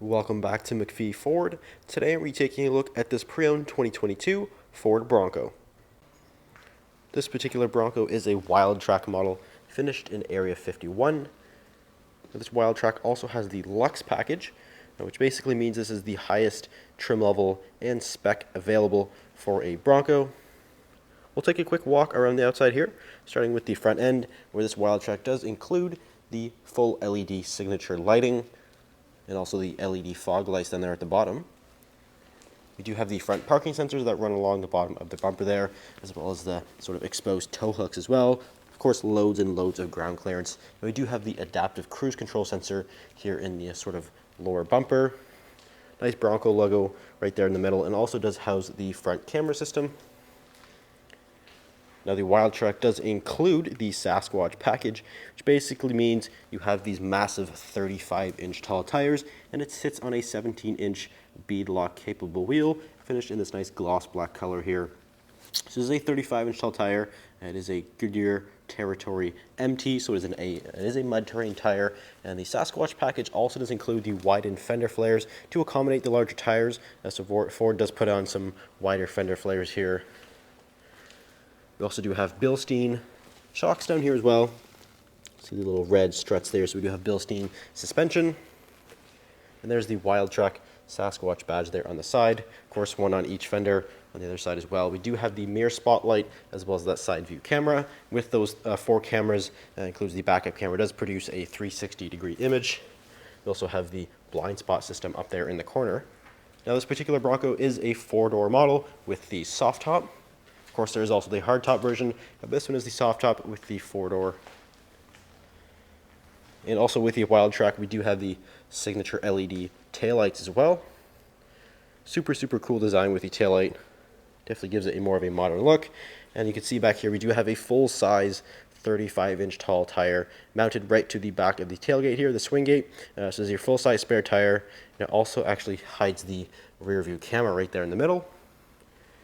Welcome back to MacPhee Ford. Today we're taking a look at this pre-owned 2022 Ford Bronco. This particular Bronco is a WILDTRAK model finished in Area 51. This WILDTRAK also has the Luxe package, which basically means this is the highest trim level and spec available for a Bronco. We'll take a quick walk around the outside here, starting with the front end, where this WILDTRAK does include the full LED signature lighting, and also the LED fog lights down there at the bottom. We do have the front parking sensors that run along the bottom of the bumper there, as well as the sort of exposed tow hooks as well. Of course, loads and loads of ground clearance. And we do have the adaptive cruise control sensor here in the sort of lower bumper. Nice Bronco logo right there in the middle, and also does house the front camera system. Now the WILDTRAK does include the Sasquatch package, which basically means you have these massive 35-inch tall tires, and it sits on a 17-inch beadlock capable wheel, finished in this nice gloss black color here. So this is a 35-inch tall tire. It is a Goodyear Territory MT, so it is a mud terrain tire. And the Sasquatch package also does include the widened fender flares to accommodate the larger tires. So Ford does put on some wider fender flares here. We also do have Bilstein shocks down here as well. See the little red struts there, so we do have Bilstein suspension. And there's the WILDTRAK Sasquatch badge there on the side. Of course, one on each fender on the other side as well. We do have the mirror spotlight as well as that side view camera. With those 4 cameras, includes the backup camera, does produce a 360-degree image. We also have the blind spot system up there in the corner. Now this particular Bronco is a 4-door model with the soft top. Of course, there is also the hardtop version, but this one is the soft top with the 4-door. And also with the WILDTRAK, we do have the signature LED taillights as well. Super cool design with the taillight. Definitely gives it more of a modern look. And you can see back here, we do have a full-size 35-inch tall tire mounted right to the back of the tailgate here, the swing gate. So this is your full-size spare tire. And it also actually hides the rear view camera right there in the middle.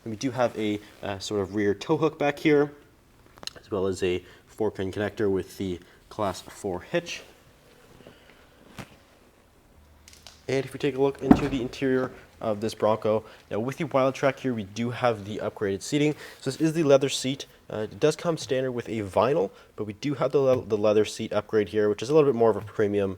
And we do have a sort of rear tow hook back here, as well as a 4-pin connector with the Class 4 hitch. And if we take a look into the interior of this Bronco, now with the WILDTRAK here, we do have the upgraded seating. So this is the leather seat. It does come standard with a vinyl, but we do have the leather seat upgrade here, which is a little bit more of a premium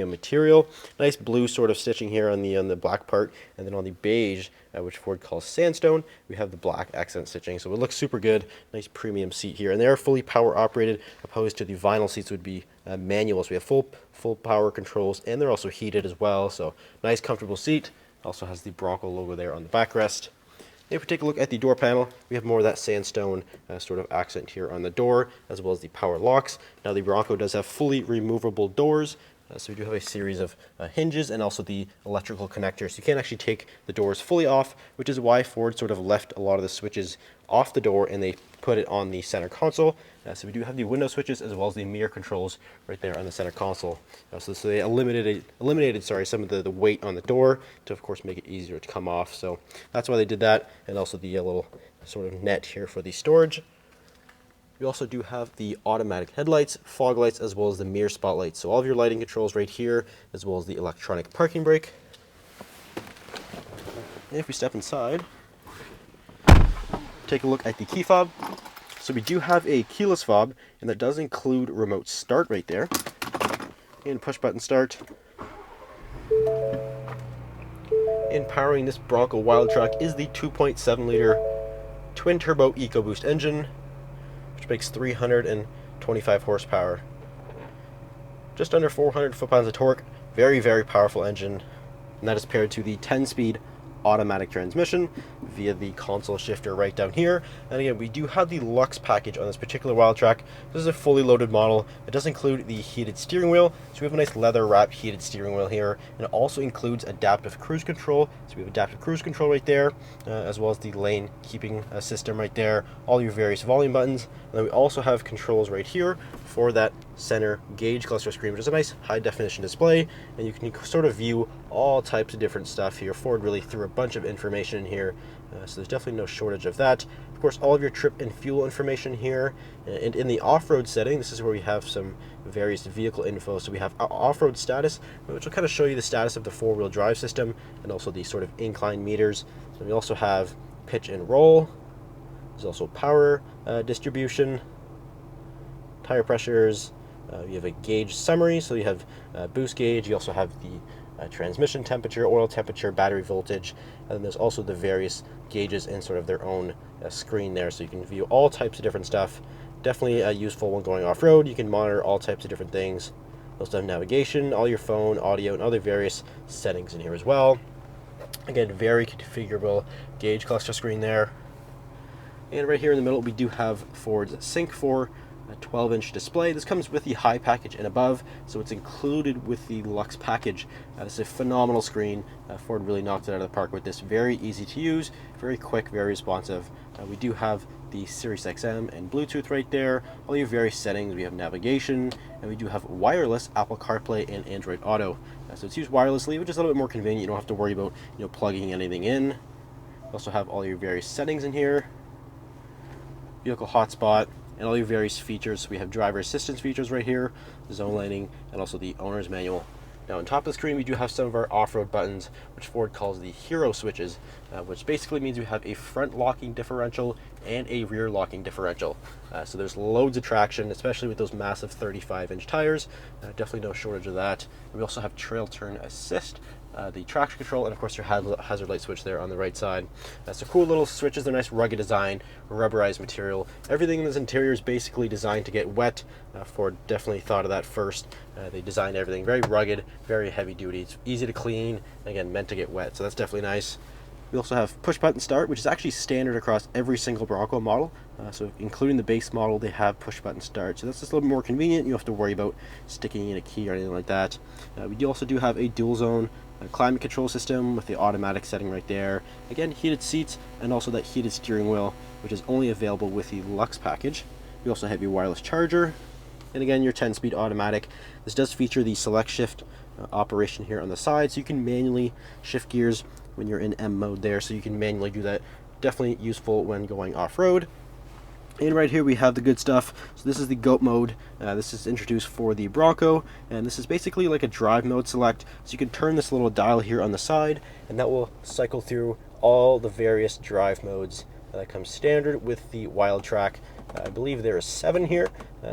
material. Nice blue sort of stitching here on the black part, and then on the beige, which Ford calls sandstone, we have the black accent stitching. So it looks super good. Nice premium seat here, and they are fully power operated, opposed to the vinyl seats would be manual. So we have full power controls, and they're also heated as well. So nice comfortable seat. Also has the Bronco logo there on the backrest. If we take a look at the door panel, we have more of that sandstone sort of accent here on the door, as well as the power locks. Now the Bronco does have fully removable doors. So we do have a series of hinges and also the electrical connectors. So you can't actually take the doors fully off, which is why Ford sort of left a lot of the switches off the door and they put it on the center console. So we do have the window switches as well as the mirror controls right there on the center console. So they eliminated some of the weight on the door to, of course, make it easier to come off. So that's why they did that, and also the little sort of net here for the storage. We also do have the automatic headlights, fog lights, as well as the mirror spotlights. So all of your lighting controls right here, as well as the electronic parking brake. And if we step inside, take a look at the key fob. So we do have a keyless fob, and that does include remote start right there. And push button start. And powering this Bronco WILDTRAK is the 2.7-liter twin-turbo EcoBoost engine, which makes 325 horsepower. Just under 400 foot-pounds of torque. Very powerful engine. And that is paired to the 10-speed automatic transmission via the console shifter right down here. And again, we do have the Luxe package on this particular WILDTRAK. This is a fully loaded model. It does include the heated steering wheel, so we have a nice leather wrapped heated steering wheel here, and it also includes adaptive cruise control. So we have adaptive cruise control right there, as well as the lane keeping system right there, all your various volume buttons. And then we also have controls right here for that center gauge cluster screen, which is a nice high definition display, and you can sort of view all types of different stuff here. Ford really threw a bunch of information in here So there's definitely no shortage of that. Of course, all of your trip and fuel information here. And in the off-road setting, this is where we have some various vehicle info. So we have off-road status, which will kind of show you the status of the four-wheel drive system and also the sort of incline meters. So we also have pitch and roll. There's also power distribution, tire pressures. You have a gauge summary, so you have boost gauge. You also have the transmission temperature, oil temperature, battery voltage, and then there's also the various gauges in sort of their own screen there, so you can view all types of different stuff. Definitely useful when going off-road. You can monitor all types of different things. You also have navigation, all your phone, audio, and other various settings in here as well. Again, very configurable gauge cluster screen there. And right here in the middle, we do have Ford's Sync 4 a 12-inch display. This comes with the high package and above, so it's included with the Lux package. This is a phenomenal screen. Ford really knocked it out of the park with this. Very easy to use, very quick, very responsive. We do have the Sirius XM and Bluetooth right there. All your various settings. We have navigation, and we do have wireless Apple CarPlay and Android Auto. So it's used wirelessly, which is a little bit more convenient. You don't have to worry about plugging anything in. You also have all your various settings in here. Vehicle hotspot, and all your various features. So we have driver assistance features right here, zone lighting, and also the owner's manual. Now on top of the screen, we do have some of our off-road buttons, which Ford calls the hero switches, which basically means we have a front locking differential and a rear locking differential. So there's loads of traction, especially with those massive 35-inch tires. Definitely no shortage of that. And we also have trail turn assist, the traction control, and of course your hazard light switch there on the right side. So cool little switches. They're nice rugged design, rubberized material. Everything in this interior is basically designed to get wet. Ford definitely thought of that first. They designed everything very rugged, very heavy duty. It's easy to clean, again, meant to get wet, so that's definitely nice. We also have push button start, which is actually standard across every single Bronco model. So including the base model, they have push button start. So that's just a little bit more convenient. You don't have to worry about sticking in a key or anything like that. We also do have a dual zone climate control system with the automatic setting right there. Again, heated seats and also that heated steering wheel, which is only available with the Lux package. We also have your wireless charger, and again, your 10-speed automatic. This does feature the select shift operation here on the side, so you can manually shift gears when you're in M mode there, so you can manually do that. Definitely useful when going off-road. And right here we have the good stuff. So this is the GOAT mode. This is introduced for the Bronco, and this is basically like a drive mode select. So you can turn this little dial here on the side, and that will cycle through all the various drive modes that comes standard with the WILDTRAK. I believe there are 7 here,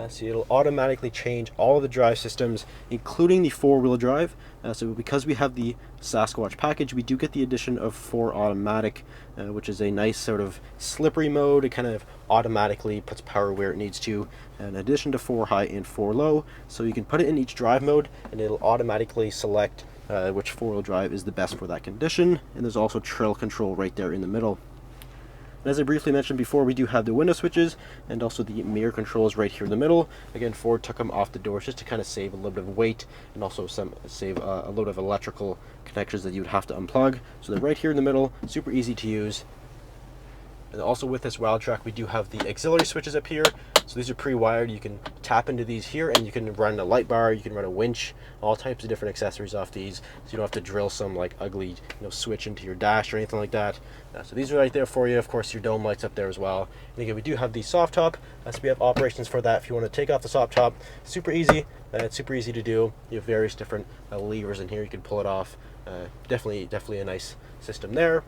so it'll automatically change all of the drive systems, including the 4-wheel drive. So because we have the Sasquatch package, we do get the addition of 4 automatic, which is a nice sort of slippery mode. It kind of automatically puts power where it needs to, in addition to 4 high and 4 low. So you can put it in each drive mode, and it'll automatically select which 4-wheel drive is the best for that condition. And there's also trail control right there in the middle. And as I briefly mentioned before, we do have the window switches and also the mirror controls right here in the middle. Again, Ford took them off the doors just to kind of save a little bit of weight and also save a load of electrical connections that you would have to unplug. So they're right here in the middle, super easy to use. And also with this WILDTRAK, we do have the auxiliary switches up here. So these are pre-wired. You can tap into these here, and you can run a light bar, you can run a winch, all types of different accessories off these. So you don't have to drill some like ugly switch into your dash or anything like that. So these are right there for you. Of course, your dome lights up there as well. And again, we do have the soft top. So we have operations for that. If you want to take off the soft top, super easy. It's super easy to do. You have various different levers in here. You can pull it off. Definitely a nice system there.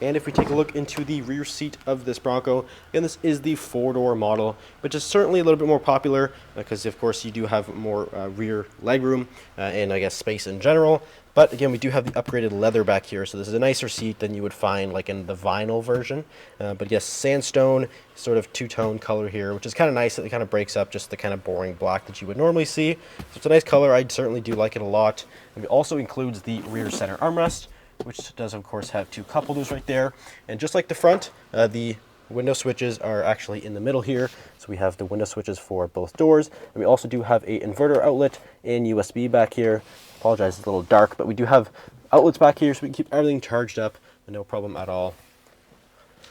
And if we take a look into the rear seat of this Bronco, again, this is the 4-door model, which is certainly a little bit more popular because, of course, you do have more rear legroom and, I guess, space in general. But, again, we do have the upgraded leather back here, so this is a nicer seat than you would find, like, in the vinyl version. But, yes, sandstone, sort of two-tone color here, which is kind of nice. It kind of breaks up just the kind of boring black that you would normally see. So it's a nice color. I certainly do like it a lot. And it also includes the rear center armrest, which does, of course, have 2 cup holders right there. And just like the front, the window switches are actually in the middle here. So we have the window switches for both doors. And we also do have a inverter outlet and USB back here. Apologize, it's a little dark, but we do have outlets back here so we can keep everything charged up, no problem at all.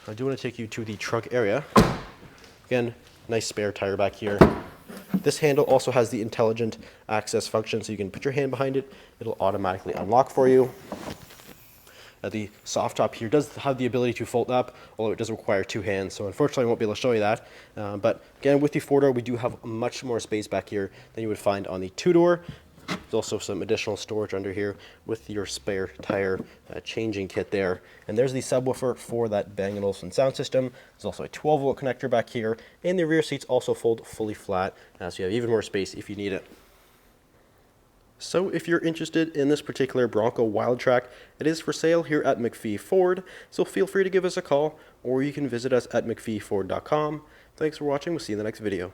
I do want to take you to the trunk area. Again, nice spare tire back here. This handle also has the intelligent access function, so you can put your hand behind it. It'll automatically unlock for you. The soft top here does have the ability to fold up, although it does require 2 hands, so unfortunately I won't be able to show you that. But again, with the 4-door, we do have much more space back here than you would find on the 2-door. There's also some additional storage under here with your spare tire changing kit there. And there's the subwoofer for that Bang & Olufsen sound system. There's also a 12-volt connector back here, and the rear seats also fold fully flat, so you have even more space if you need it. So if you're interested in this particular Bronco WILDTRAK, it is for sale here at MacPhee Ford, so feel free to give us a call, or you can visit us at macpheeford.com. Thanks for watching. We'll see you in the next video.